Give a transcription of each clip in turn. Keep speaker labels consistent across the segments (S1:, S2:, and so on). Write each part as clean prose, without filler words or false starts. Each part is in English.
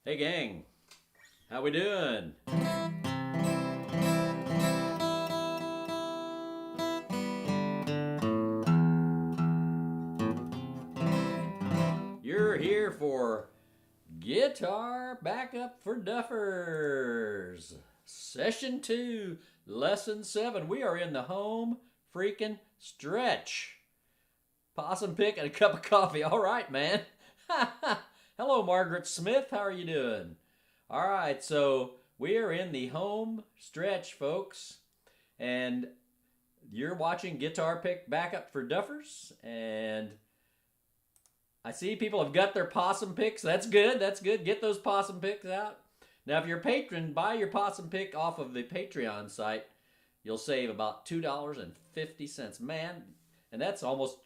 S1: Hey gang, how we doing? You're here for Guitar Backup for Duffers, Session 2, Lesson 7. We are in the home freaking stretch. Possum pick and a cup of coffee. All right, man. Hello, Margaret Smith. How are you doing? All right, so we are in the home stretch, folks. And you're watching Guitar Pick Backup for Duffers. And I see people have got their possum picks. That's good. That's good. Get those possum picks out. Now, if you're a patron, buy your possum pick off of the Patreon site. You'll save about $2.50. Man, and that almost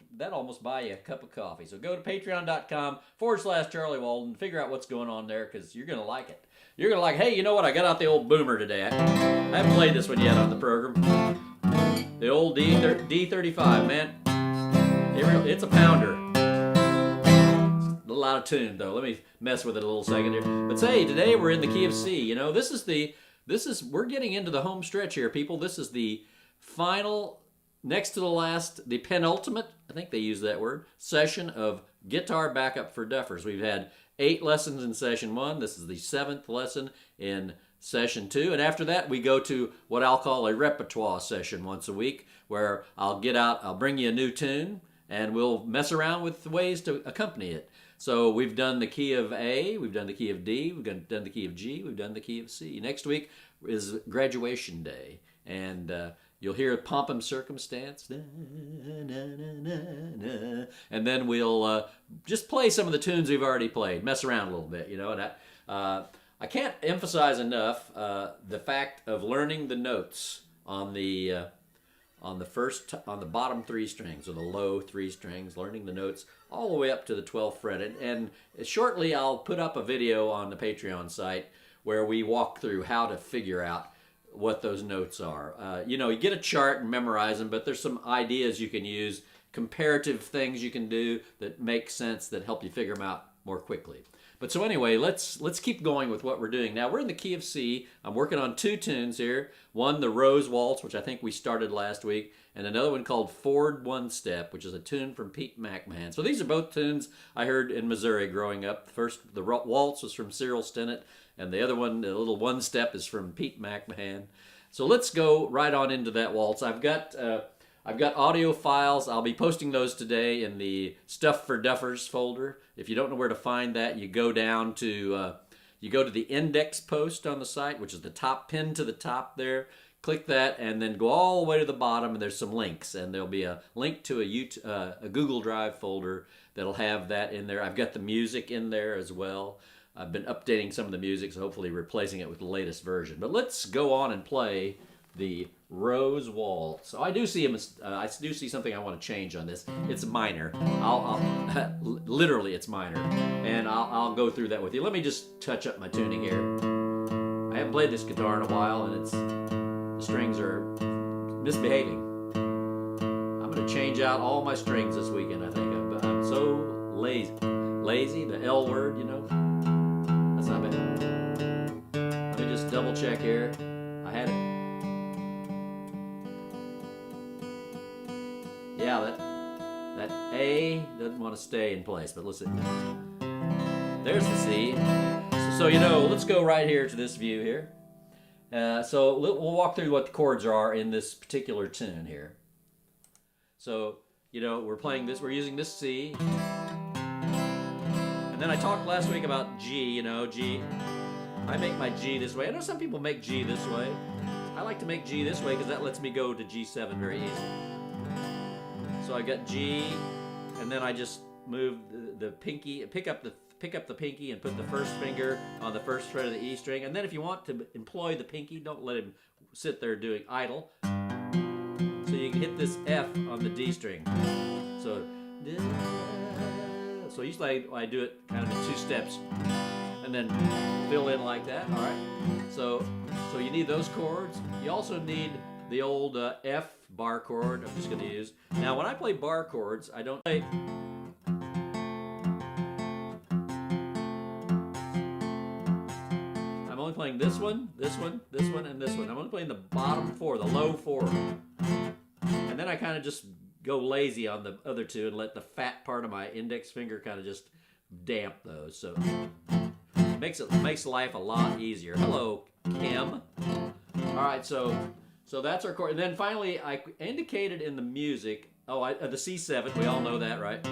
S1: buy you a cup of coffee. So go to patreon.com/Charlie Walden. Figure out what's going on there because you're going to like it. You're going to like, hey, you know what? I got out the old boomer today. I haven't played this one yet on the program. The old D35, man. It's a pounder. A little out of tune, though. Let me mess with it a little second here. But say, today we're in the key of C. You know, we're getting into the home stretch here, people. This is the final, next to the last, the penultimate, I think they use that word, session of Guitar Backup for Duffers. We've had 8 lessons in session 1. This is the 7th lesson in session 2. And after that, we go to what I'll call a repertoire session once a week, where I'll bring you a new tune, and we'll mess around with ways to accompany it. So we've done the key of A, we've done the key of D, we've done the key of G, we've done the key of C. Next week is graduation day, and you'll hear Pomp and Circumstance, and then we'll just play some of the tunes we've already played, mess around a little bit, you know. And I can't emphasize enough the fact of learning the notes on the bottom 3 strings, or the low 3 strings, learning the notes all the way up to the 12th fret. And shortly I'll put up a video on the Patreon site where we walk through how to figure out what those notes are. You know, you get a chart and memorize them, but there's some ideas you can use, comparative things you can do that make sense, that help you figure them out more quickly. But so anyway, let's keep going with what we're doing. Now, we're in the key of C. I'm working on 2 tunes here. One, the Rose Waltz, which I think we started last week, and another one called Ford One Step, which is a tune from Pete McMahan. So these are both tunes I heard in Missouri growing up. First, the Waltz was from Cyril Stinnett, and the other one, the little One Step, is from Pete McMahan. So let's go right on into that waltz. I've got audio files. I'll be posting those today in the Stuff for Duffers folder. If you don't know where to find that, you go down to the index post on the site, which is the top pin to the top there. Click that and then go all the way to the bottom, and there's some links, and there'll be a link to a Google Drive folder that'll have that in there. I've got the music in there as well. I've been updating some of the music, so hopefully replacing it with the latest version. But let's go on and play the Rose Waltz. So I do see something I want to change on this. It's minor. Literally, it's minor, and I'll go through that with you. Let me just touch up my tuning here. I haven't played this guitar in a while, and the strings are misbehaving. I'm going to change out all my strings this weekend. I think I'm so lazy. The L word, you know. That's not bad. Let me just double check here. I had it. Yeah, that A doesn't want to stay in place, but listen. There's the C. So you know, let's go right here to this view here. So we'll walk through what the chords are in this particular tune here. So, you know, we're using this C. And then I talked last week about G, you know, G. I make my G this way. I know some people make G this way. I like to make G this way because that lets me go to G7 very easily. So I got G, and then I just move the pinky, pick up the pinky and put the first finger on the first fret of the E string. And then if you want to employ the pinky, don't let him sit there doing idle. So you can hit this F on the D string. So usually I do it kind of in 2 steps, and then fill in like that. All right. So you need those chords. You also need the old F bar chord I'm just going to use. Now when I play bar chords, I don't play playing this one, this one, this one, and this one. I'm only playing the bottom 4, the low 4. And then I kind of just go lazy on the other 2 and let the fat part of my index finger kind of just damp those. So it makes life a lot easier. Hello, Kim. All right, so that's our chord. And then finally, I indicated in the music, the C7. We all know that, right?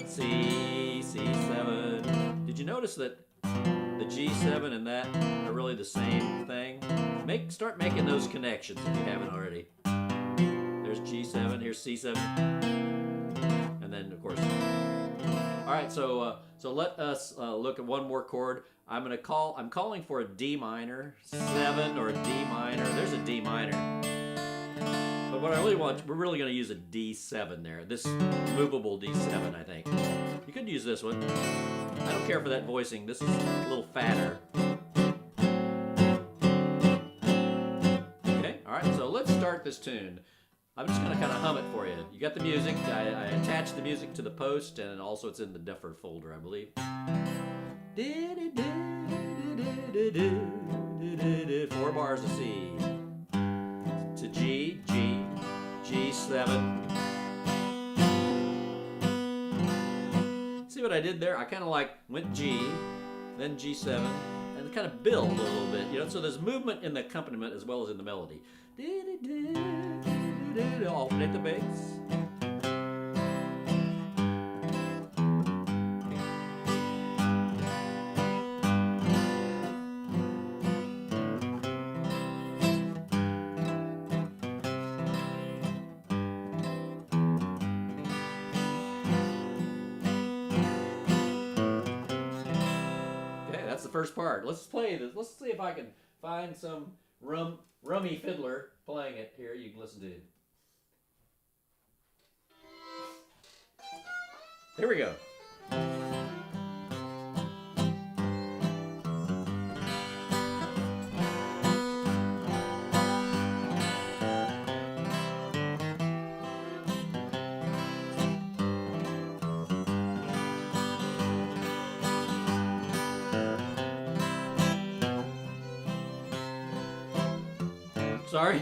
S1: C7. Did you notice that the G7 and that are really the same thing? Start making those connections if you haven't already. There's G7, here's C7, and then of course. All right, so let us look at one more chord. I'm calling for a D minor 7 or a D minor. There's a D minor. But what I really want, we're really going to use a D7 there. This movable D7, I think. You could use this one. I don't care for that voicing. This is a little fatter. Okay, all right, so let's start this tune. I'm just going to kind of hum it for you. You got the music. I attached the music to the post, and also it's in the Duffer folder, I believe. 4 bars of C to G, G, G7. See what I did there? I kind of went G, then G7, and kind of build a little bit, you know. So there's movement in the accompaniment as well as in the melody. Alternate the bass. That's the first part. Let's play this. Let's see if I can find some rummy fiddler playing it here. You can listen to it. Here we go. Sorry.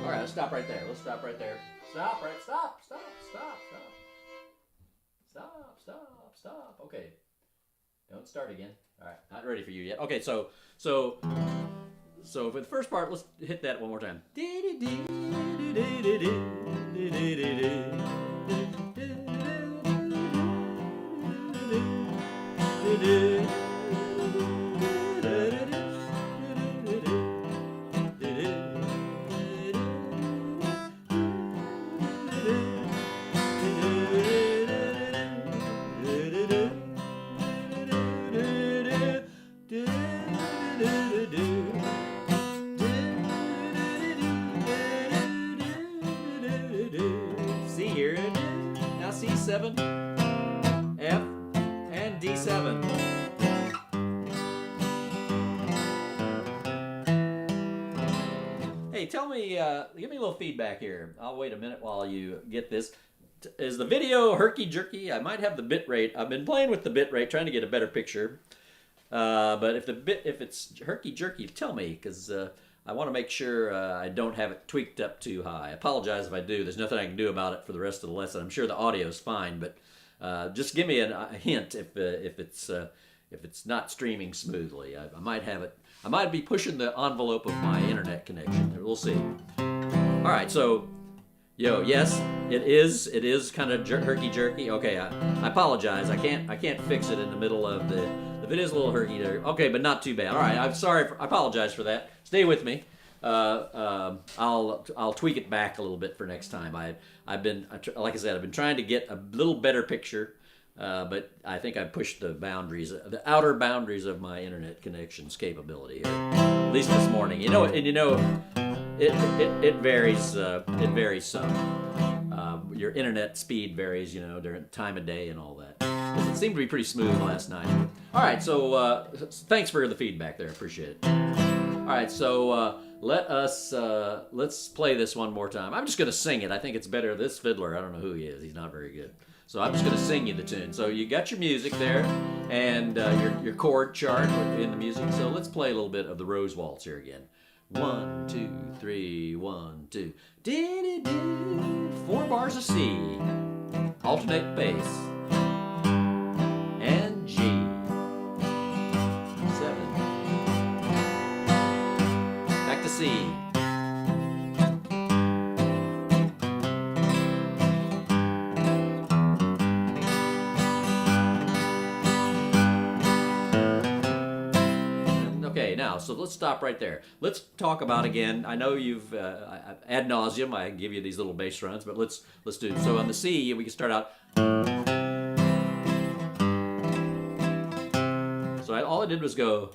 S1: All right, let's stop right there. Let's stop right there. Stop. Okay. Don't start again. All right, not ready for you yet. Okay, so for the first part, let's hit that one more time. C here. Now C7, F, and D7. Hey, tell me, give me a little feedback here. I'll wait a minute while you get this. Is the video herky-jerky? I might have the bit rate. I've been playing with the bit rate, trying to get a better picture. But if it's herky-jerky, tell me, because I want to make sure I don't have it tweaked up too high. I apologize if I do. There's nothing I can do about it for the rest of the lesson. I'm sure the audio is fine, but just give me a hint if it's not streaming smoothly. I might have it. I might be pushing the envelope of my internet connection. We'll see. All right, so yes, it is kind of herky-jerky. Okay, I apologize. I can't fix it in the middle of the. If it is a little herky there, okay, but not too bad. All right, I'm sorry. I apologize for that. Stay with me. I'll tweak it back a little bit for next time. I've been, like I said, I've been trying to get a little better picture, but I think I pushed the boundaries, the outer boundaries of my internet connection's capability here. At least this morning. It varies. It varies some. Your internet speed varies, during time of day and all that. It seemed to be pretty smooth last night. All right, so thanks for the feedback there. Appreciate it. All right, so let's play this one more time. I'm just gonna sing it. I think it's better. This fiddler, I don't know who he is. He's not very good. So I'm just gonna sing you the tune. So you got your music there, and your chord chart in the music. So let's play a little bit of the Rose Waltz here again. 1, 2, 3, 1, 2. Dee-dee-dee. 4 bars of C. Alternate bass. And G. 7. Back to C. Okay, now, so let's stop right there. Let's talk about again. I know you've ad nauseum. I give you these little bass runs, but let's do. So on the C, we can start out. So all I did was go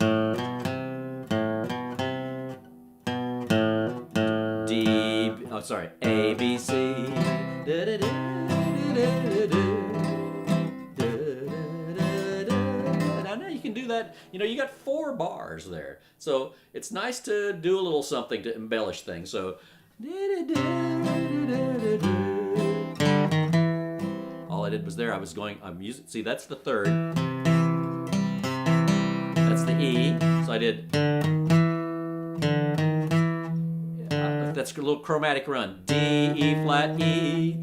S1: D. Oh, sorry, A, B, C. Do that, you know, you got 4 bars there, so it's nice to do a little something to embellish things. So all I did was there, I was going, I'm using, see, that's the 3rd, that's the E, so I did, that's a little chromatic run, D, E flat, E,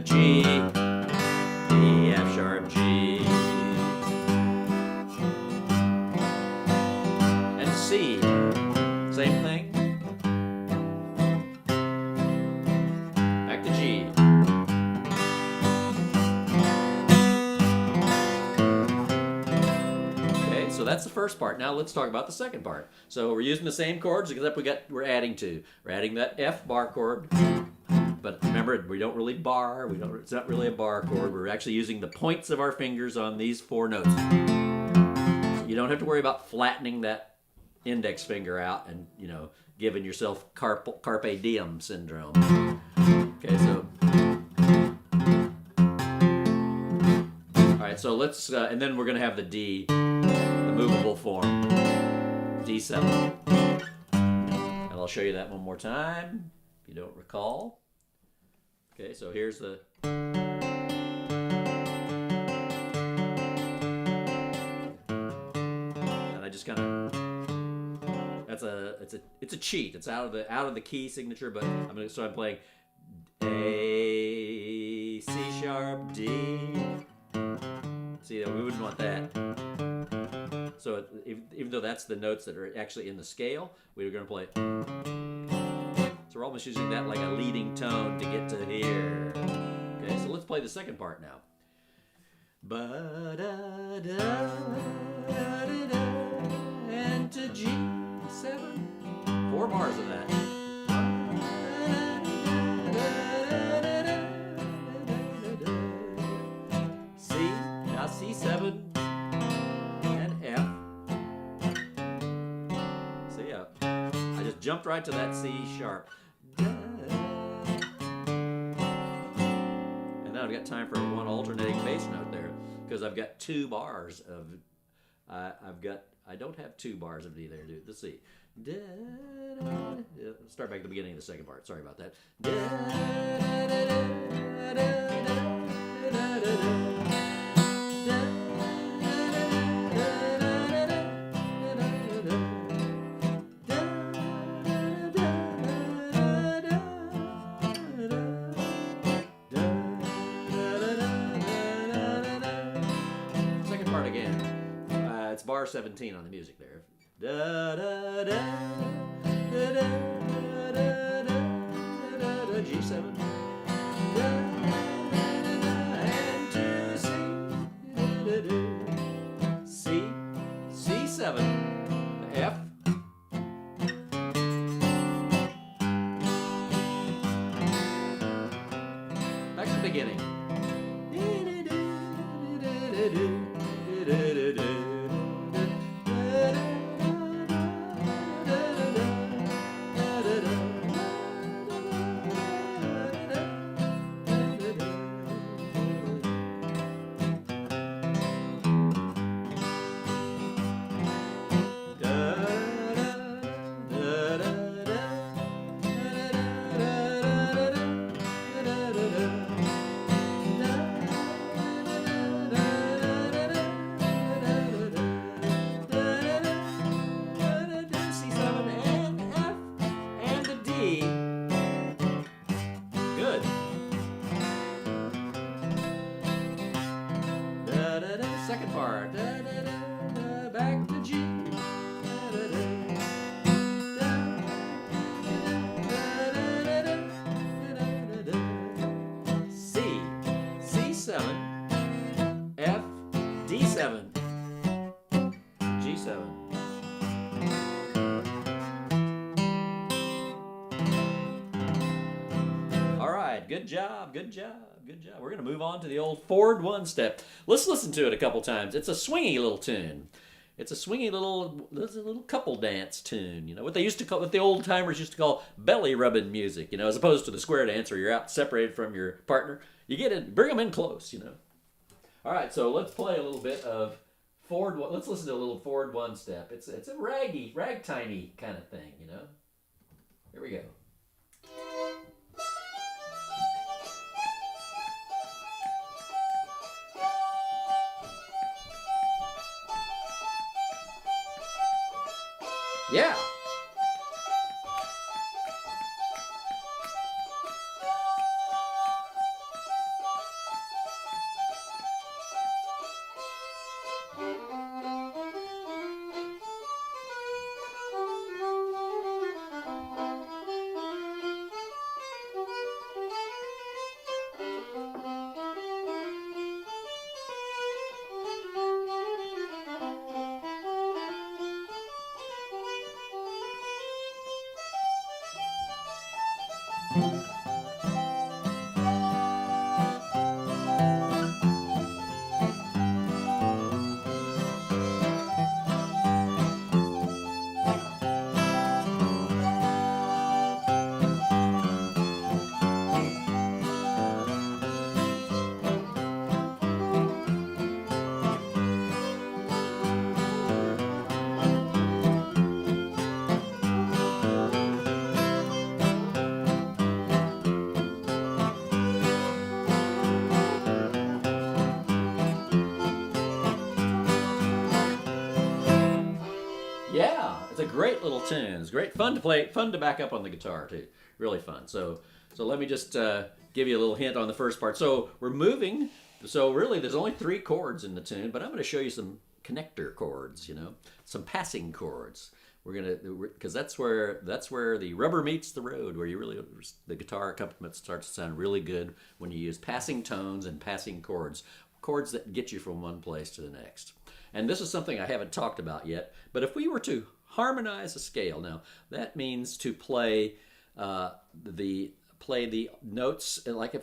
S1: G, E, F sharp, G, and C, same thing, back to G, okay, so that's the first part. Now let's talk about the second part. So we're using the same chords, except we're adding that F bar chord. But remember, we don't really bar. It's not really a bar chord. We're actually using the points of our fingers on these 4 notes. You don't have to worry about flattening that index finger out and, you know, giving yourself carpe diem syndrome. Okay, so. All right, so let's, and then we're going to have the D, the movable form, D7. And I'll show you that one more time, if you don't recall. Okay, so here's the. And I just kind of. It's a cheat. It's out of the key signature, but I'm playing A, C sharp, D. See, we wouldn't want that. So even though that's the notes that are actually in the scale, we were going to play. So we're almost using that like a leading tone to get to here. Okay, so let's play the second part now. Ba-da-da, and to G7. 4 bars of that. C, now C7 and F. See, I just jumped right to that C sharp. And now I've got time for one alternating bass note there, because I've got 2 bars of. I don't have 2 bars of D there, dude. Let's see. Start back at the beginning of the second part. Sorry about that. Second part again. It's bar 17 on the music there. Da da da da da da da da G7 and to C C7 F back to the beginning. more. Da, da, da, da, back to G. Da, da, da, da, C, C7, F, D7, G7. All right, good job, good job, good job. We're going to move on to the old forward one step. Let's listen to it a couple times. It's a swingy little tune. It's a swingy little couple dance tune. You know what they used to call, what the old timers used to call belly rubbing music. You know, as opposed to the square dance where you're out separated from your partner. You get in, bring them in close. You know. All right, so let's play a little bit of forward. Let's listen to a little forward one step. It's a ragtimey kind of thing. You know. Here we go. Yeah. Yeah, it's a great little tune. It's great fun to play, fun to back up on the guitar too. Really fun. So let me just give you a little hint on the first part. So we're moving. So really, there's only 3 chords in the tune, but I'm going to show you some connector chords. You know, some passing chords. Because that's where the rubber meets the road. Where the guitar accompaniment starts to sound really good when you use passing tones and passing chords that get you from one place to the next. And this is something I haven't talked about yet, but if we were to harmonize a scale, now that means to play the notes, like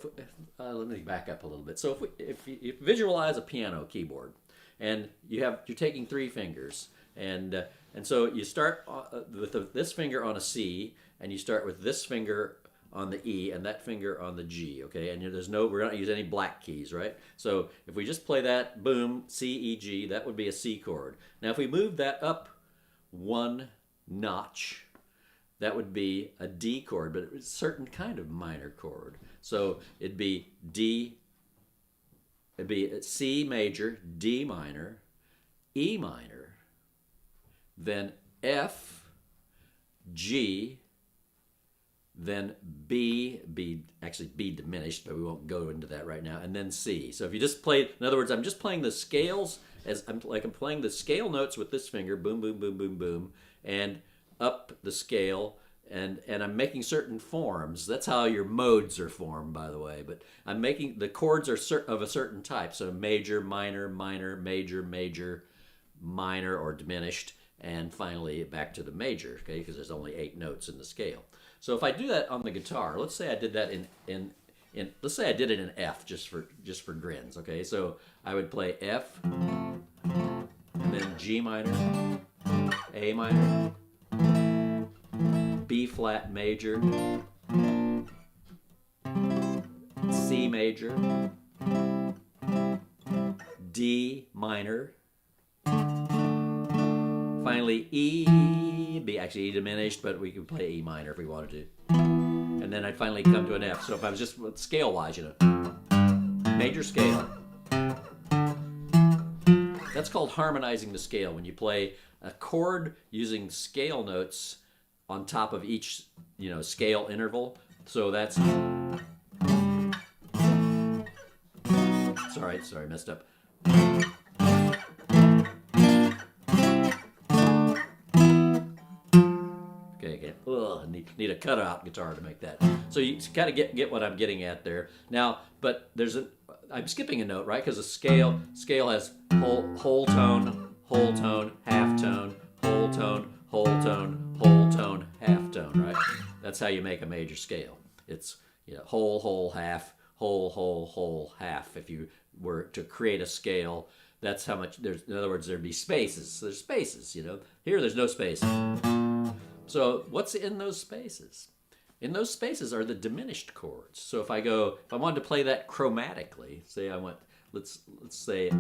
S1: let me back up a little bit. So if you visualize a piano keyboard, and you're taking 3 fingers, and so you start with this finger on a C, and you start with this finger on the E and that finger on the G, okay? And we're not using any black keys, right? So if we just play that, boom, C, E, G, that would be a C chord. Now if we move that up 1 notch, that would be a D chord, but it's a certain kind of minor chord. So it'd be C major, D minor, E minor, then F, G, then B diminished, but we won't go into that right now, and then C. So if you just play, in other words, I'm just playing the scales I'm playing the scale notes with this finger, boom, boom, boom, boom, boom, and up the scale, and I'm making certain forms. That's how your modes are formed, by the way. But I'm making the chords are of a certain type, so major, minor, minor, major, major, minor, or diminished, and finally back to the major, okay? Because there's only 8 notes in the scale. So if I do that on the guitar, let's say I did that let's say I did it in F just for grins, okay? So I would play F, and then G minor, A minor, B flat major, C major, D minor, finally E, actually E diminished, but we could play E minor if we wanted to. And then I'd finally come to an F. So if I was just scale-wise, you know, major scale. That's called harmonizing the scale, when you play a chord using scale notes on top of each, you know, scale interval. So that's, sorry, messed up. need a cutout guitar to make that. So you kind of get what I'm getting at there. Now, but I'm skipping a note, right? Because a scale has whole tone, half tone, whole tone, whole tone, whole tone, half tone, right? That's how you make a major scale. It's whole, half, whole, half. If you were to create a scale, that's how much in other words, there'd be spaces. There's spaces, Here, there's no space. So what's in those spaces? In those spaces are the diminished chords. So if I wanted to play that chromatically, say let's say,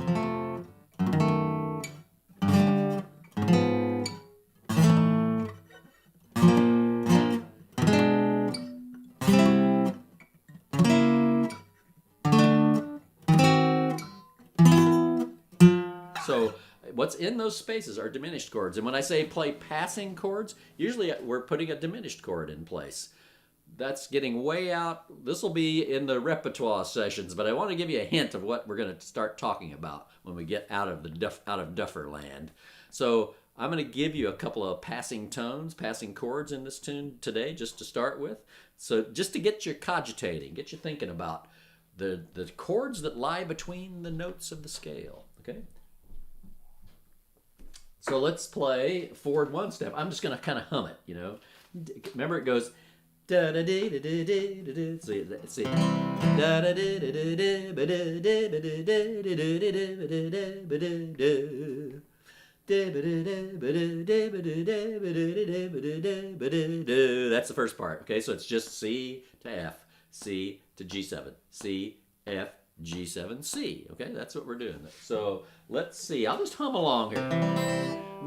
S1: so what's in those spaces are diminished chords. And when I say play passing chords, usually we're putting a diminished chord in place. That's getting way out. This will be in the repertoire sessions, but I want to give you a hint of what we're going to start talking about when we get out of Duffer land. So I'm going to give you a couple of passing tones, passing chords in this tune today, just to start with. So just to get you cogitating, get you thinking about the chords that lie between the notes of the scale. Okay. So let's play forward one step. I'm just going to kind of hum it, Remember, it goes da da da da da da da. See. Da da da da da da. That's the first part. Okay, so it's just C to F, C to G7, C, F, G7, C. Okay, that's what we're doing. So let's see. I'll just hum along here.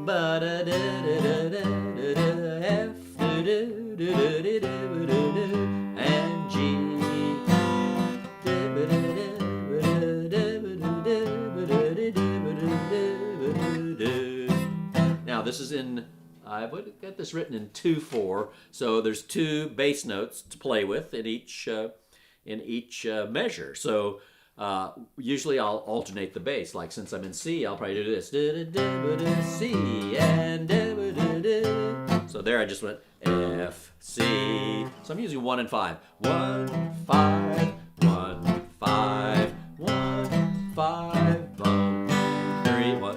S1: Ba da da da da da F da da da da and G. Now this is in, I would get this written in 2/4, so there's 2 bass notes to play with in each measure. So usually I'll alternate the bass. Like since I'm in C, I'll probably do this. C and so there I just went F, C. So I'm using 1 and 5. 1, 5, 1, 5, 1, 5, bum, 3, 1.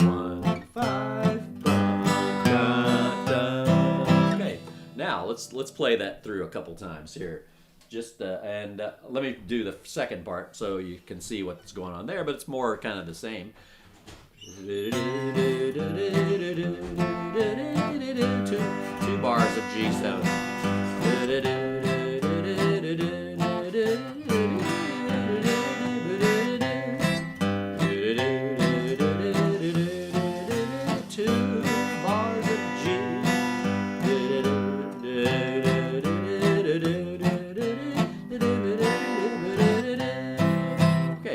S1: 1, 5, bum, da, da. Okay, now let's play that through a couple times here. Just let me do the second part so you can see what's going on there, but it's more kind of the same. 2 bars of G7.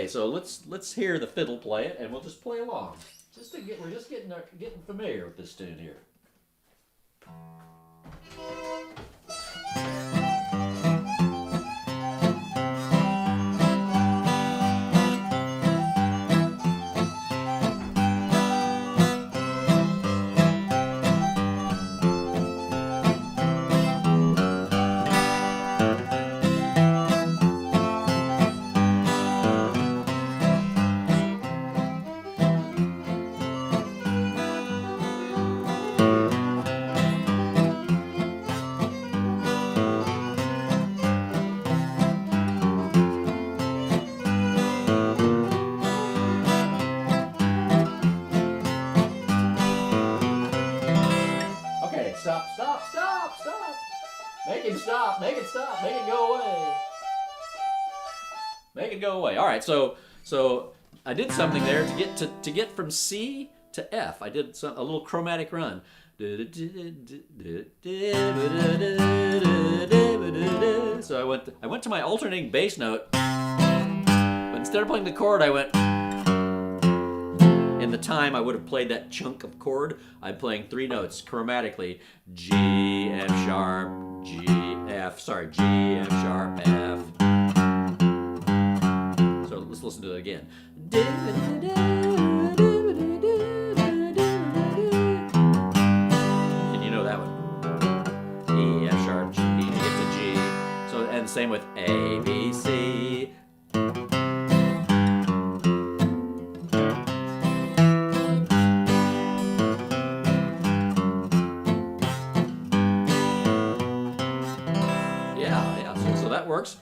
S1: So let's hear the fiddle play it, and we'll just play along. We're just getting familiar with this tune here. Stop. Make it stop, make it go away. Make it go away. All right, so I did something there to get from C to F. I did a little chromatic run. So I went to my alternating bass note, but instead of playing the chord, I went. In the time I would have played that chunk of chord, I'm playing 3 notes chromatically: G, F sharp, G, F, G, F sharp, F. So let's listen to it again. same with A, B, C. Yeah, so that works.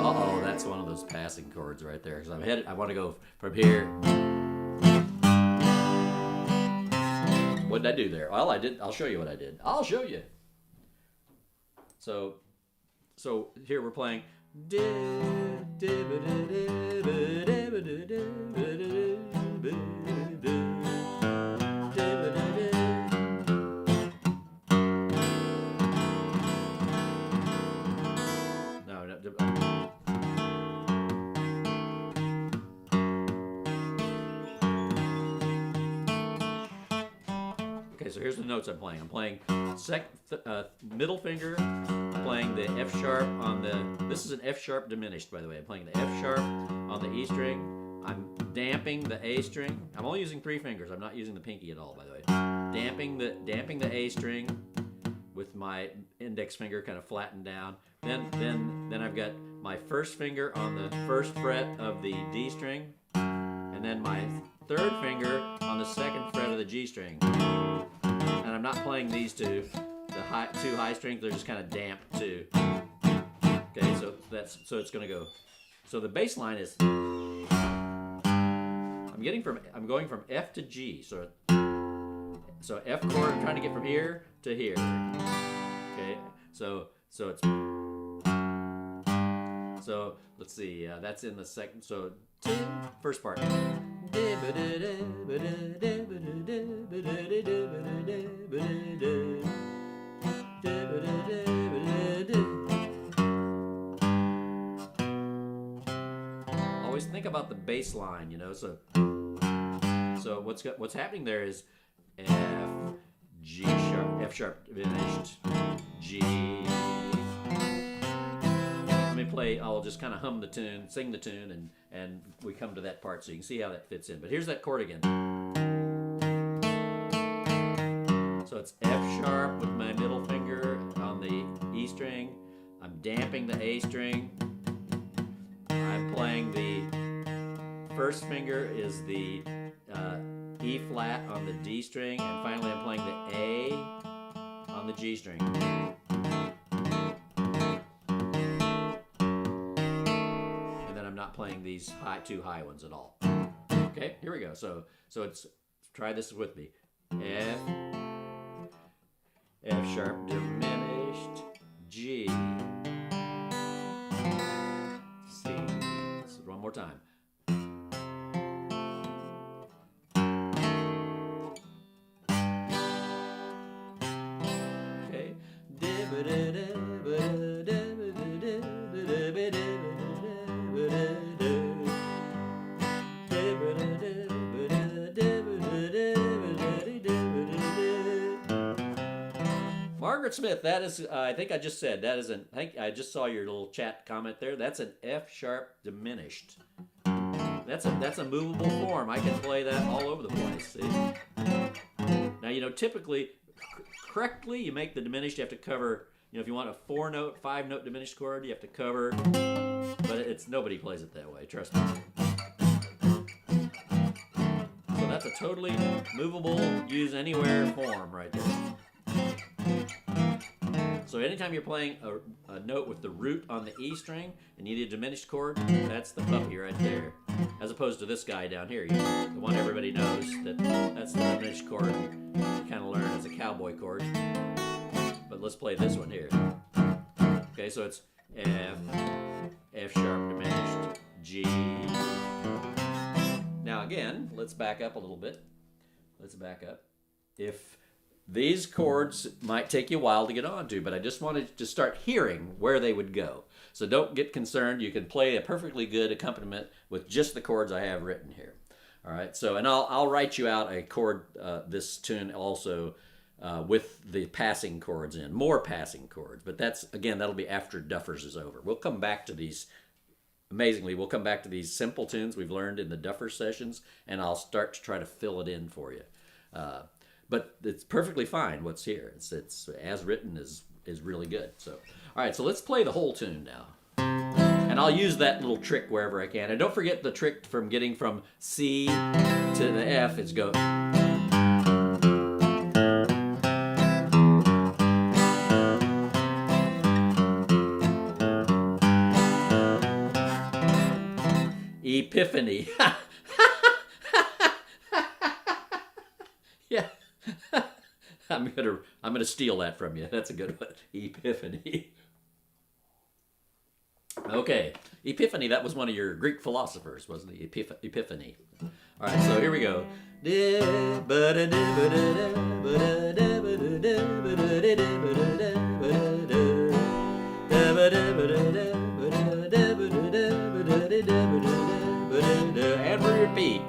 S1: Uh-oh, that's one of those passing chords right there, because I want to go from here. What did I do there? Well, I'll show you what I did. I'll show you. So here we're playing. Okay, so here's the notes I'm playing. I'm playing middle finger, playing the F sharp on the, this is an F sharp diminished, by the way. I'm playing the F sharp on the E string. I'm damping the A string. I'm only using 3 fingers. I'm not using the pinky at all, by the way. Damping the A string with my index finger kind of flattened down. Then I've got my first finger on the first fret of the D string, and then my third finger on the second fret of the G string. And I'm not playing these two high strings. They're just kind of damp too. Okay, so it's gonna go. So the bass line is, I'm going from F to G. So F chord, I'm trying to get from here to here. Okay, so let's see. That's in the second. So first part. Always think about the bass line, you know. So what's happening there is F, G sharp, F sharp diminished, G. Let me play. I'll just kind of hum the tune, sing the tune, and we come to that part so you can see how that fits in. But here's that chord again. So it's F sharp with my middle finger on the E string. I'm damping the A string. I'm playing the first finger is the E flat on the D string, and finally I'm playing the A on the G string. And then I'm not playing these two high ones at all. Okay, here we go. So it's, try this with me. F sharp diminished, G, C. So one more time. Okay. Margaret Smith, that is, I think I just said, that is I think I just saw your little chat comment there. That's an F sharp diminished. That's a movable form. I can play that all over the place. See? Now, you know, typically, correctly, you make the diminished, you have to cover, you know, if you want a 4-note, 5-note diminished chord, you have to cover, but nobody plays it that way, trust me. So that's a totally movable, use anywhere form right there. So anytime you're playing a note with the root on the E string and you need a diminished chord, that's the puppy right there. As opposed to this guy down here, the one everybody knows, that's the diminished chord. You kind of learn as a cowboy chord. But let's play this one here. Okay, so it's F sharp diminished, G. Now again, let's back up a little bit. Let's back up. If these chords might take you a while to get onto, but I just wanted to start hearing where they would go. So don't get concerned. You can play a perfectly good accompaniment with just the chords I have written here. All right. So, and I'll write you out a chord, this tune also with the passing chords in, more passing chords. But that's, again, that'll be after Duffers is over. We'll come back to these amazingly, we'll come back to these simple tunes we've learned in the Duffers sessions, and I'll start to try to fill it in for you. But it's perfectly fine what's here. It's as written is really good. So, all right, so let's play the whole tune now. And I'll use that little trick wherever I can. And don't forget the trick from getting from C to the F is go. Epiphany. Yeah. I'm gonna steal that from you. That's a good one. Epiphany. Okay, Epiphany, that was one of your Greek philosophers, wasn't it? Epiphany. All right, so here we go. And we repeat.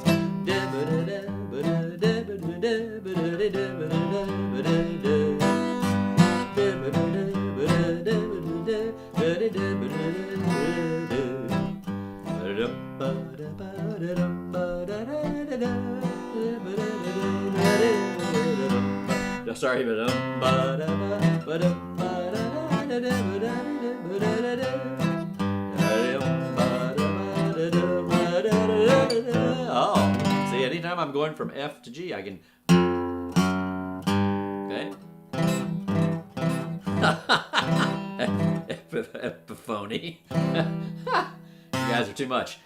S1: Sorry, but oh, see, anytime I'm going from F to G, I can. Okay. Epiphony. You guys are too much.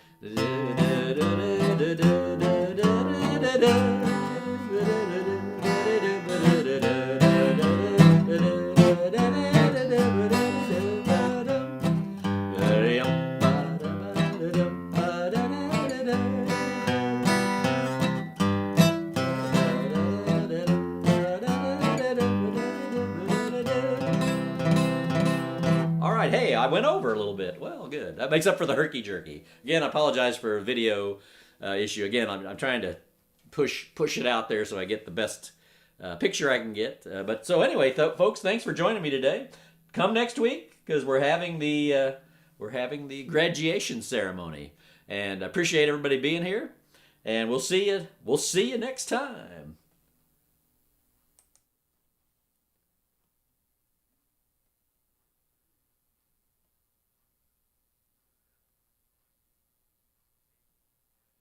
S1: Hey, I went over a little bit. Well, good. That makes up for the herky-jerky. Again, I apologize for a video issue. Again, I'm trying to push it out there so I get the best picture I can get. But so anyway, folks, thanks for joining me today. Come next week because we're having the graduation ceremony, and I appreciate everybody being here. And we'll see you next time.